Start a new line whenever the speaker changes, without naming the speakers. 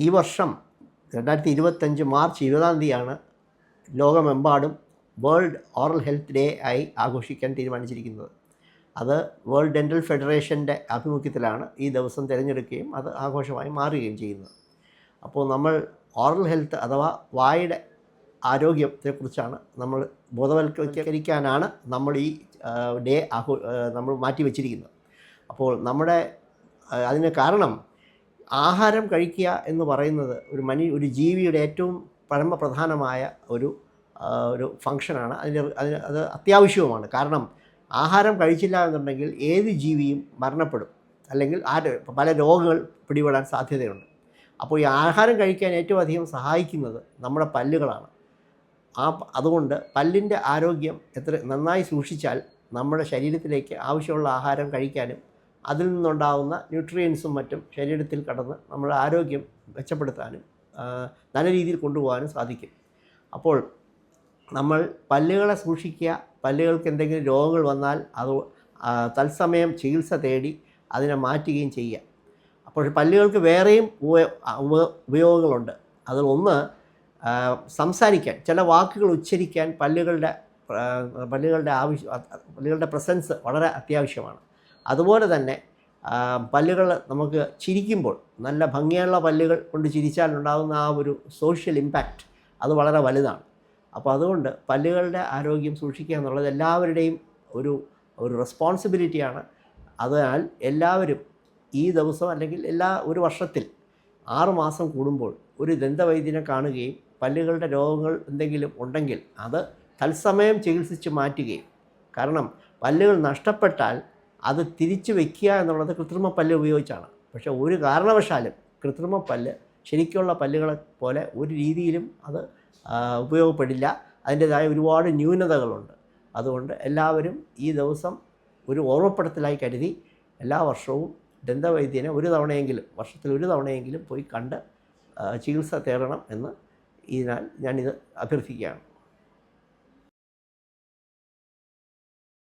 ഈ വർഷം 2025 മാർച്ച് 20 ലോകമെമ്പാടും വേൾഡ് ഓറൽ ഹെൽത്ത് ഡേ ആയി ആഘോഷിക്കാൻ തീരുമാനിച്ചിരിക്കുന്നത്. അത് വേൾഡ് ഡെൻ്റൽ ഫെഡറേഷൻ്റെ ആഭിമുഖ്യത്തിലാണ് ഈ ദിവസം തിരഞ്ഞെടുക്കുകയും അത് ആഘോഷമായി മാറുകയും ചെയ്യുന്നത്. അപ്പോൾ നമ്മൾ ഓറൽ ഹെൽത്ത് അഥവാ വായുടെ ആരോഗ്യത്തെക്കുറിച്ചാണ് നമ്മൾ ബോധവൽക്കരിക്കാനാണ് നമ്മൾ ഈ ഡേ നമ്മൾ മാറ്റിവെച്ചിരിക്കുന്നത്. അപ്പോൾ നമ്മുടെ അതിന് കാരണം ആഹാരം കഴിക്കുക എന്ന് പറയുന്നത് ഒരു ജീവിയുടെ ഏറ്റവും പരമപ്രധാനമായ ഒരു ഫങ്ഷനാണ്. അത് അത്യാവശ്യവുമാണ്. കാരണം ആഹാരം കഴിച്ചില്ല എന്നുണ്ടെങ്കിൽ ഏത് ജീവിയും മരണപ്പെടും, അല്ലെങ്കിൽ പല രോഗങ്ങൾ പിടിപെടാൻ സാധ്യതയുണ്ട്. അപ്പോൾ ഈ ആഹാരം കഴിക്കാൻ ഏറ്റവും അധികം സഹായിക്കുന്നത് നമ്മുടെ പല്ലുകളാണ്. അതുകൊണ്ട് പല്ലിൻ്റെ ആരോഗ്യം നന്നായി സൂക്ഷിച്ചാൽ നമ്മുടെ ശരീരത്തിലേക്ക് ആവശ്യമുള്ള ആഹാരം കഴിക്കാനും അതിൽ നിന്നുണ്ടാകുന്ന ന്യൂട്രിയൻസും മറ്റും ശരീരത്തിൽ കടന്ന് നമ്മുടെ ആരോഗ്യം മെച്ചപ്പെടുത്താനും നല്ല രീതിയിൽ കൊണ്ടുപോകാനും സാധിക്കും. അപ്പോൾ നമ്മൾ പല്ലുകളെ സൂക്ഷിക്കുക. പല്ലുകൾക്ക് എന്തെങ്കിലും രോഗങ്ങൾ വന്നാൽ അത് തത്സമയം ചികിത്സ തേടി അതിനെ മാറ്റുകയും ചെയ്യുക. അപ്പോൾ പല്ലുകൾക്ക് വേറെയും ഉപയോഗങ്ങളുണ്ട്. അതിലൊന്ന് സംസാരിക്കാൻ, ചില വാക്കുകൾ ഉച്ചരിക്കാൻ പല്ലുകളുടെ പ്രസൻസ് വളരെ അത്യാവശ്യമാണ്. അതുപോലെ തന്നെ പല്ലുകൾ നമുക്ക് ചിരിക്കുമ്പോൾ നല്ല ഭംഗിയുള്ള പല്ലുകൾ കൊണ്ട് ചിരിച്ചാൽ ഉണ്ടാകുന്ന ആ ഒരു സോഷ്യൽ ഇമ്പാക്റ്റ് അത് വളരെ വലുതാണ്. അപ്പോൾ അതുകൊണ്ട് പല്ലുകളുടെ ആരോഗ്യം സൂക്ഷിക്കുക എന്നുള്ളത് എല്ലാവരുടെയും ഒരു റെസ്പോൺസിബിലിറ്റിയാണ്. അതിനാൽ എല്ലാവരും ഈ ദിവസം അല്ലെങ്കിൽ ഒരു വർഷത്തിൽ 6 മാസം കൂടുമ്പോൾ ഒരു ദന്തവൈദ്യനെ കാണുകയും പല്ലുകളുടെ രോഗങ്ങൾ എന്തെങ്കിലും ഉണ്ടെങ്കിൽ അത് തത്സമയം ചികിത്സിച്ച് മാറ്റുകയും, കാരണം പല്ലുകൾ നഷ്ടപ്പെട്ടാൽ അത് തിരിച്ചു വയ്ക്കുക എന്നുള്ളത് കൃത്രിമ പല്ല് ഉപയോഗിച്ചാണ്. പക്ഷേ ഒരു കാരണവശാലും കൃത്രിമ പല്ല് ശരിക്കുള്ള പല്ലുകളെ പോലെ ഒരു രീതിയിലും അത് ഉപയോഗപ്പെടില്ല. അതിൻ്റേതായ ഒരുപാട് ന്യൂനതകളുണ്ട്. അതുകൊണ്ട് എല്ലാവരും ഈ ദിവസം ഒരു ഓർമ്മപ്പെടുത്തലായി കരുതി എല്ലാ വർഷവും ദന്തവൈദ്യനെ വർഷത്തിൽ ഒരു തവണയെങ്കിലും പോയി കണ്ട് ചികിത്സ തേടണം എന്ന് ഞാനിത് അഭ്യർത്ഥിക്കുകയാണ്.